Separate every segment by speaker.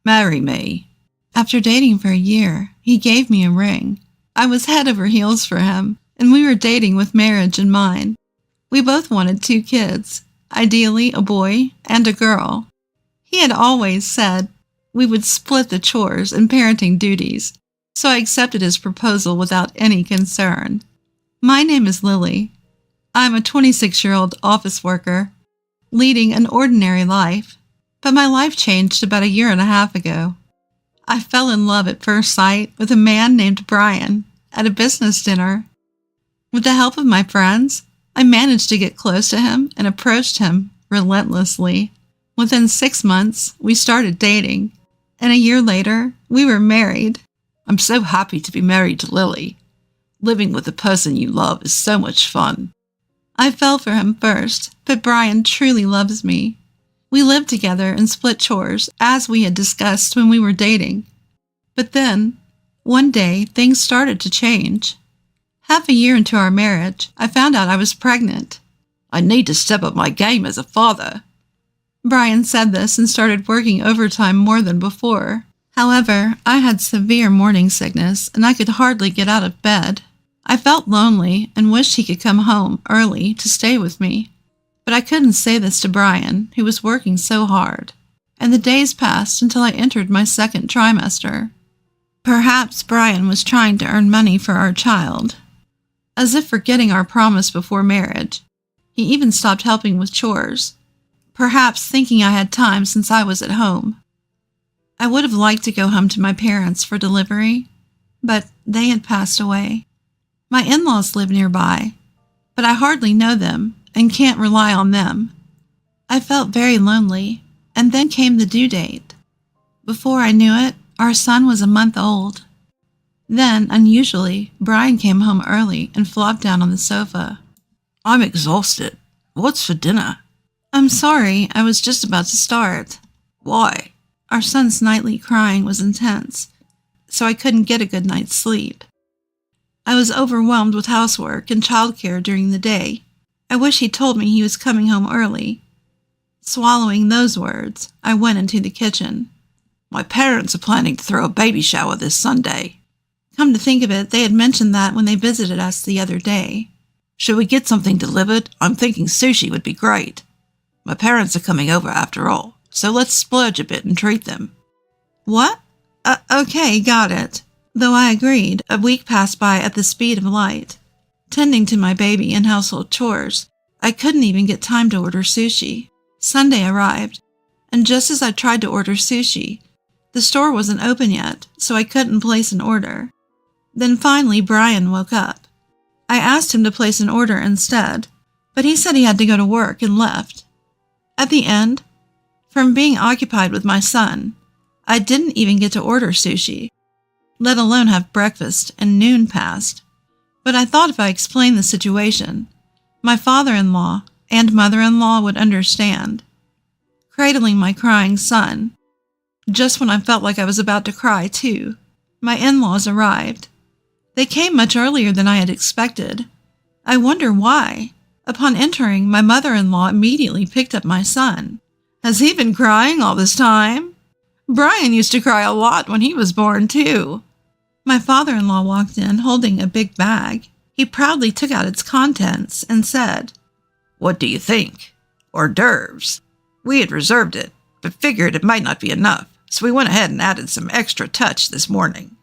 Speaker 1: Marry me.
Speaker 2: After dating for a year, he gave me a ring. I was head over heels for him, and we were dating with marriage in mind. We both wanted 2 kids, ideally a boy and a girl. He had always said we would split the chores and parenting duties, so I accepted his proposal without any concern. My name is Lily. I'm a 26-year-old office worker, leading an ordinary life, but my life changed about a year and a half ago. I fell in love at first sight with a man named Brian at a business dinner. With the help of my friends, I managed to get close to him and approached him relentlessly. Within 6 months, we started dating, and a year later, we were married.
Speaker 1: I'm so happy to be married to Lily. Living with the person you love is so much fun.
Speaker 2: I fell for him first, but Brian truly loves me. We lived together and split chores, as we had discussed when we were dating. But then, one day, things started to change. Half a year into our marriage, I found out I was pregnant.
Speaker 1: I need to step up my game as a father.
Speaker 2: Brian said this and started working overtime more than before. However, I had severe morning sickness and I could hardly get out of bed. I felt lonely and wished he could come home early to stay with me. But I couldn't say this to Brian, who was working so hard. And the days passed until I entered my 2nd trimester. Perhaps Brian was trying to earn money for our child. As if forgetting our promise before marriage, he even stopped helping with chores, perhaps thinking I had time since I was at home. I would have liked to go home to my parents for delivery, but they had passed away. My in-laws live nearby, but I hardly know them and can't rely on them. I felt very lonely, and then came the due date. Before I knew it, our son was a month old. Then, unusually, Brian came home early and flopped down on the sofa.
Speaker 1: I'm exhausted. What's for dinner?
Speaker 2: I'm sorry, I was just about to start.
Speaker 1: Why?
Speaker 2: Our son's nightly crying was intense, so I couldn't get a good night's sleep. I was overwhelmed with housework and childcare during the day. I wish he'd told me he was coming home early. Swallowing those words, I went into the kitchen.
Speaker 1: My parents are planning to throw a baby shower this Sunday.
Speaker 2: Come to think of it, they had mentioned that when they visited us the other day.
Speaker 1: Should we get something delivered? I'm thinking sushi would be great. My parents are coming over after all, so let's splurge a bit and treat them.
Speaker 2: What? Okay, got it. Though I agreed, a week passed by at the speed of light. Tending to my baby and household chores, I couldn't even get time to order sushi. Sunday arrived, and just as I tried to order sushi, the store wasn't open yet, so I couldn't place an order. Then finally Brian woke up. I asked him to place an order instead, but he said he had to go to work and left. At the end, from being occupied with my son, I didn't even get to order sushi, let alone have breakfast, and noon passed. But I thought if I explained the situation, my father-in-law and mother-in-law would understand. Cradling my crying son, just when I felt like I was about to cry too, my in-laws arrived. They came much earlier than I had expected. I wonder why. Upon entering, my mother-in-law immediately picked up my son. Has he been crying all this time? Brian used to cry a lot when he was born too. My father-in-law walked in holding a big bag. He proudly took out its contents and said,
Speaker 1: What do you think? Hors d'oeuvres. We had reserved it, but figured it might not be enough, so we went ahead and added some extra touch this morning.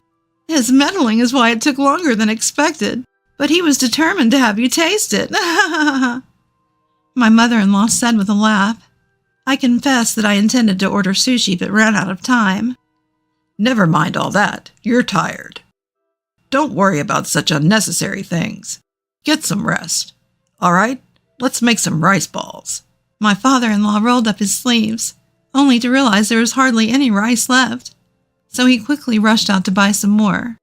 Speaker 2: His meddling is why it took longer than expected, but he was determined to have you taste it. My mother-in-law said with a laugh. I confessed that I intended to order sushi but ran out of time.
Speaker 1: Never mind all that. You're tired. Don't worry about such unnecessary things. Get some rest. All right, let's make some rice balls.
Speaker 2: My father-in-law rolled up his sleeves, only to realize there was hardly any rice left, so he quickly rushed out to buy some more.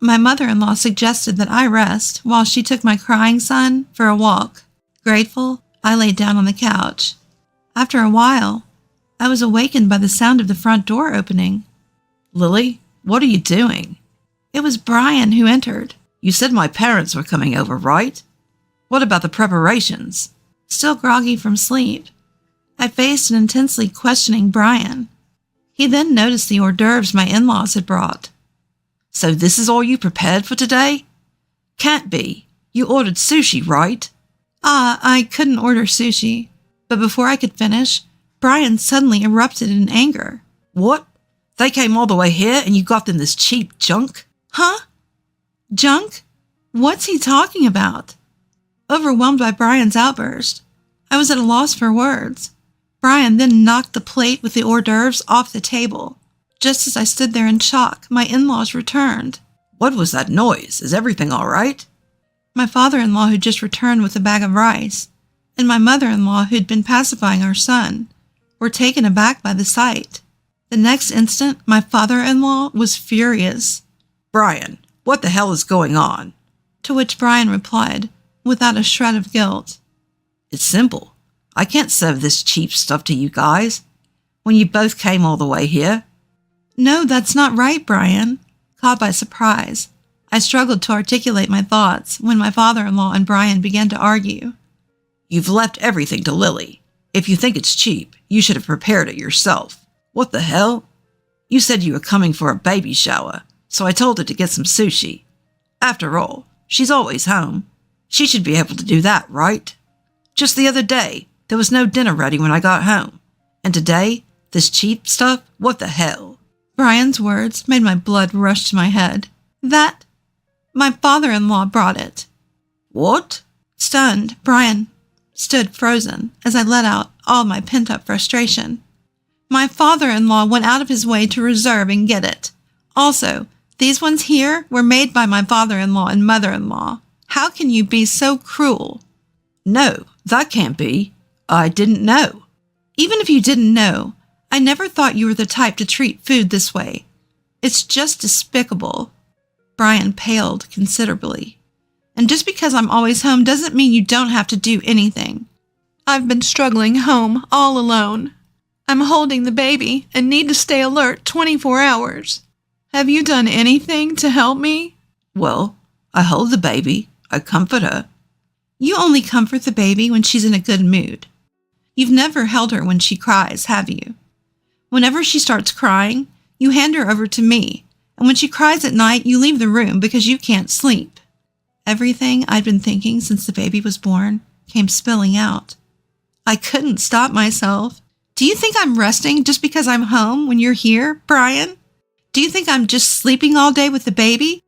Speaker 2: My mother-in-law suggested that I rest while she took my crying son for a walk. Grateful, I lay down on the couch. After a while, I was awakened by the sound of the front door opening.
Speaker 1: Lily, what are you doing?
Speaker 2: It was Brian who entered.
Speaker 1: You said my parents were coming over, right? What about the preparations?
Speaker 2: Still groggy from sleep, I faced an intensely questioning Brian. He then noticed the hors d'oeuvres my in-laws had brought.
Speaker 1: So this is all you prepared for today? Can't be. You ordered sushi, right?
Speaker 2: I couldn't order sushi. But before I could finish, Brian suddenly erupted in anger.
Speaker 1: What? They came all the way here and you got them this cheap junk?
Speaker 2: Huh? Junk? What's he talking about? Overwhelmed by Brian's outburst, I was at a loss for words. Brian then knocked the plate with the hors d'oeuvres off the table. Just as I stood there in shock, my in-laws returned.
Speaker 1: What was that noise? Is everything all right?
Speaker 2: My father-in-law had just returned with a bag of rice, and my mother-in-law, who'd been pacifying our son, were taken aback by the sight. The next instant, my father-in-law was furious.
Speaker 1: Brian, what the hell is going on?
Speaker 2: To which Brian replied, without a shred of guilt.
Speaker 1: It's simple. I can't serve this cheap stuff to you guys. When you both came all the way here.
Speaker 2: No, that's not right, Brian. Caught by surprise, I struggled to articulate my thoughts when my father-in-law and Brian began to argue.
Speaker 1: You've left everything to Lily. If you think it's cheap, you should have prepared it yourself. What the hell? You said you were coming for a baby shower, so I told her to get some sushi. After all, she's always home. She should be able to do that, right? Just the other day, there was no dinner ready when I got home. And today, this cheap stuff? What the hell?
Speaker 2: Brian's words made my blood rush to my head. My father-in-law brought it.
Speaker 1: What?
Speaker 2: Stunned, Brian stood frozen as I let out all my pent-up frustration. My father-in-law went out of his way to reserve and get it. Also, these ones here were made by my father-in-law and mother-in-law. How can you be so cruel?
Speaker 1: No, that can't be. I didn't know.
Speaker 2: Even if you didn't know, I never thought you were the type to treat food this way. It's just despicable. Brian paled considerably. And just because I'm always home doesn't mean you don't have to do anything. I've been struggling home all alone. I'm holding the baby and need to stay alert 24 hours. Have you done anything to help me?
Speaker 1: Well, I hold the baby. I comfort her.
Speaker 2: You only comfort the baby when she's in a good mood. You've never held her when she cries, have you? Whenever she starts crying, you hand her over to me, and when she cries at night, you leave the room because you can't sleep. Everything I'd been thinking since the baby was born came spilling out. I couldn't stop myself. Do you think I'm resting just because I'm home when you're here, Brian? Do you think I'm just sleeping all day with the baby?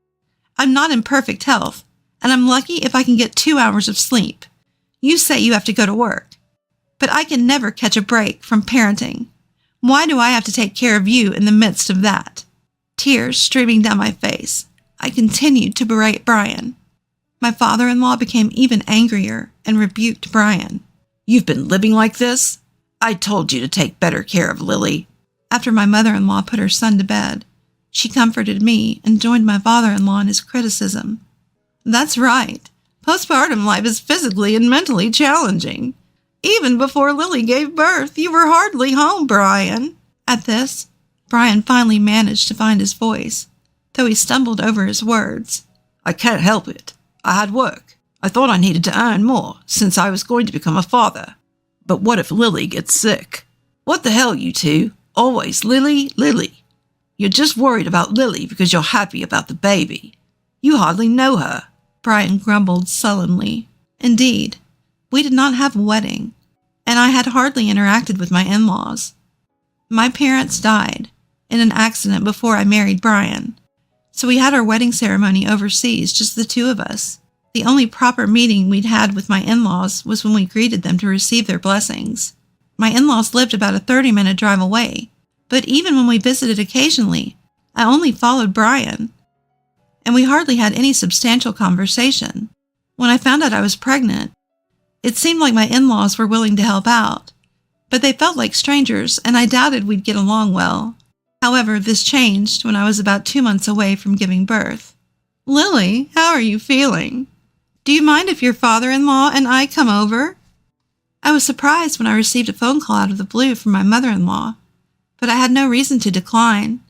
Speaker 2: I'm not in perfect health, and I'm lucky if I can get 2 hours of sleep. You say you have to go to work, but I can never catch a break from parenting. Why do I have to take care of you in the midst of that? Tears streaming down my face, I continued to berate Brian. My father-in-law became even angrier and rebuked Brian.
Speaker 1: You've been living like this? I told you to take better care of Lily.
Speaker 2: After my mother-in-law put her son to bed, she comforted me and joined my father-in-law in his criticism. That's right. Postpartum life is physically and mentally challenging. Even before Lily gave birth, you were hardly home, Brian. At this, Brian finally managed to find his voice, though he stumbled over his words.
Speaker 1: I can't help it. I had work. I thought I needed to earn more since I was going to become a father. But what if Lily gets sick? What the hell, you two? Always Lily, Lily. You're just worried about Lily because you're happy about the baby. You hardly know her.
Speaker 2: Brian grumbled sullenly. Indeed, we did not have a wedding, and I had hardly interacted with my in-laws. My parents died in an accident before I married Brian, so we had our wedding ceremony overseas, just the two of us. The only proper meeting we'd had with my in-laws was when we greeted them to receive their blessings. My in-laws lived about a 30-minute drive away, but even when we visited occasionally, I only followed Brian, and we hardly had any substantial conversation. When I found out I was pregnant, it seemed like my in-laws were willing to help out, but they felt like strangers, and I doubted we'd get along well. However, this changed when I was about 2 months away from giving birth. Lily, how are you feeling? Do you mind if your father-in-law and I come over? I was surprised when I received a phone call out of the blue from my mother-in-law, but I had no reason to decline,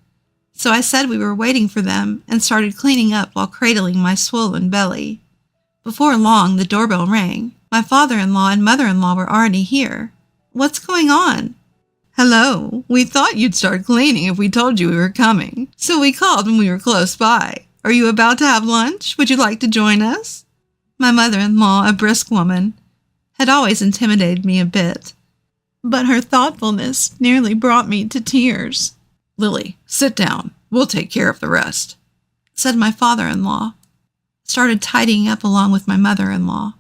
Speaker 2: so I said we were waiting for them and started cleaning up while cradling my swollen belly. Before long, the doorbell rang. My father-in-law and mother-in-law were already here. What's going on? Hello, we thought you'd start cleaning if we told you we were coming, so we called when we were close by. Are you about to have lunch? Would you like to join us? My mother-in-law, a brisk woman, had always intimidated me a bit, but her thoughtfulness nearly brought me to tears.
Speaker 1: Lily, sit down. We'll take care of the rest,
Speaker 2: said my father-in-law. Started tidying up along with my mother-in-law.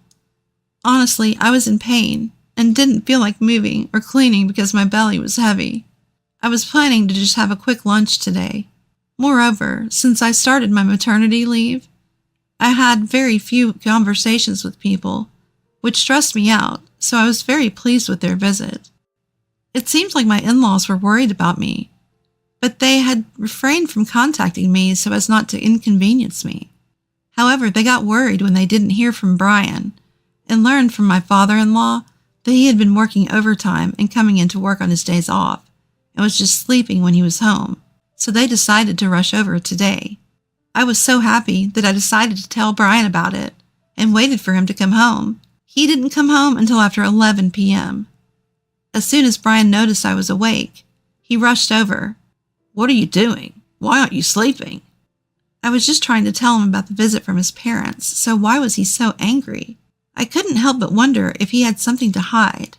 Speaker 2: Honestly, I was in pain and didn't feel like moving or cleaning because my belly was heavy. I was planning to just have a quick lunch today. Moreover, since I started my maternity leave, I had very few conversations with people, which stressed me out, so I was very pleased with their visit. It seemed like my in-laws were worried about me, but they had refrained from contacting me so as not to inconvenience me. However, they got worried when they didn't hear from Brian and learned from my father-in-law that he had been working overtime and coming into work on his days off and was just sleeping when he was home, so they decided to rush over today. I was so happy that I decided to tell Brian about it and waited for him to come home. He didn't come home until after 11 p.m. As soon as Brian noticed I was awake, he rushed over.
Speaker 1: What are you doing? Why aren't you sleeping?
Speaker 2: I was just trying to tell him about the visit from his parents, so why was he so angry? I couldn't help but wonder if he had something to hide.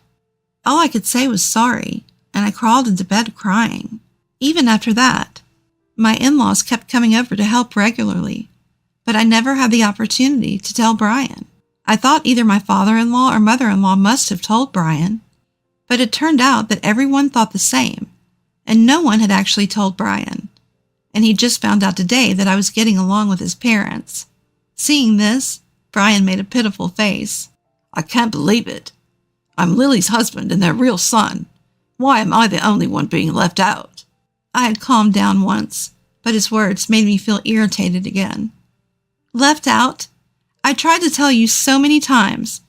Speaker 2: All I could say was sorry, and I crawled into bed crying. Even after that, my in-laws kept coming over to help regularly, but I never had the opportunity to tell Brian. I thought either my father-in-law or mother-in-law must have told Brian, but it turned out that everyone thought the same, and no one had actually told Brian, and he just found out today that I was getting along with his parents. Seeing this, Brian made a pitiful face.
Speaker 1: I can't believe it. I'm Lily's husband and their real son. Why am I the only one being left out?
Speaker 2: I had calmed down once, but his words made me feel irritated again. Left out? I tried to tell you so many times.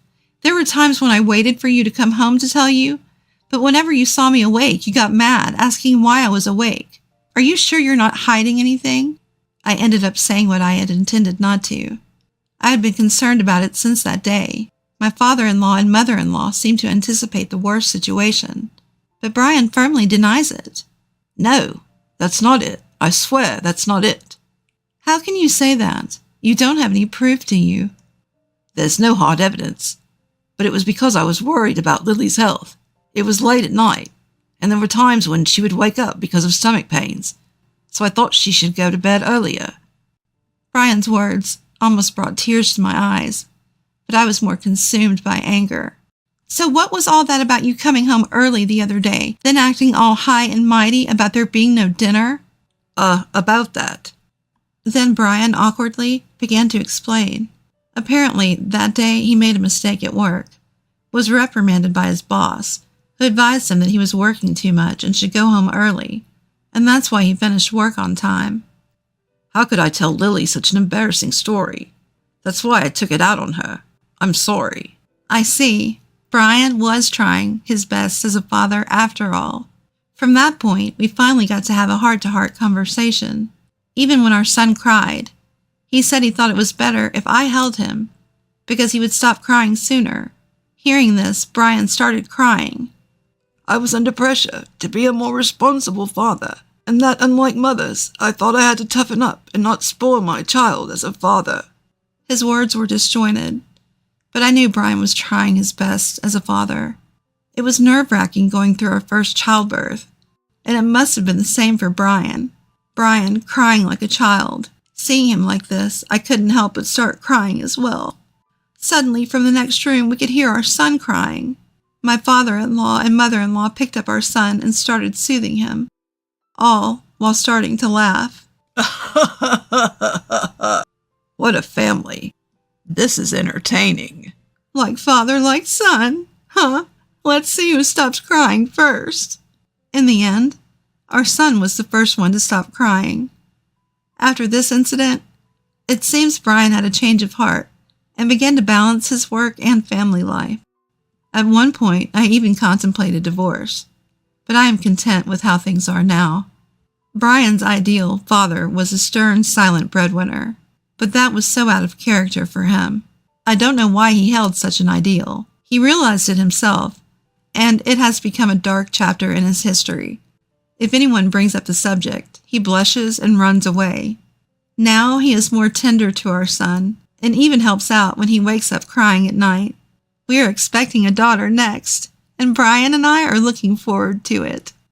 Speaker 2: There were times when I waited for you to come home to tell you, but whenever you saw me awake, you got mad, asking why I was awake. Are you sure you're not hiding anything? I ended up saying what I had intended not to. I had been concerned about it since that day. My father-in-law and mother-in-law seemed to anticipate the worst situation, but Brian firmly denies it.
Speaker 1: No, that's not it. I swear that's not it.
Speaker 2: How can you say that? You don't have any proof, do you?
Speaker 1: There's no hard evidence, but it was because I was worried about Lily's health. It was late at night, and there were times when she would wake up because of stomach pains, so I thought she should go to bed earlier.
Speaker 2: Brian's words almost brought tears to my eyes, but I was more consumed by anger. So what was all that about you coming home early the other day, then acting all high and mighty about there being no dinner?
Speaker 1: About that.
Speaker 2: Then Brian awkwardly began to explain. Apparently, that day he made a mistake at work, was reprimanded by his boss, who advised him that he was working too much and should go home early, and that's why he finished work on time.
Speaker 1: How could I tell Lily such an embarrassing story? That's why I took it out on her. I'm sorry.
Speaker 2: I see. Brian was trying his best as a father after all. From that point, we finally got to have a heart-to-heart conversation. Even when our son cried, he said he thought it was better if I held him, because he would stop crying sooner. Hearing this, Brian started crying.
Speaker 1: I was under pressure to be a more responsible father, and that, unlike mothers, I thought I had to toughen up and not spoil my child as a father.
Speaker 2: His words were disjointed, but I knew Brian was trying his best as a father. It was nerve-wracking going through our first childbirth, and it must have been the same for Brian. Brian crying like a child. Seeing him like this, I couldn't help but start crying as well. Suddenly, from the next room, we could hear our son crying. My father-in-law and mother-in-law picked up our son and started soothing him, all while starting to laugh.
Speaker 1: What a family. This is entertaining.
Speaker 2: Like father, like son, huh? Let's see who stops crying first. In the end, our son was the first one to stop crying. After this incident, it seems Brian had a change of heart and began to balance his work and family life. At one point, I even contemplated divorce, but I am content with how things are now. Brian's ideal father was a stern, silent breadwinner, but that was so out of character for him. I don't know why he held such an ideal. He realized it himself, and it has become a dark chapter in his history. If anyone brings up the subject, he blushes and runs away. Now he is more tender to our son, and even helps out when he wakes up crying at night. We are expecting a daughter next, and Brian and I are looking forward to it.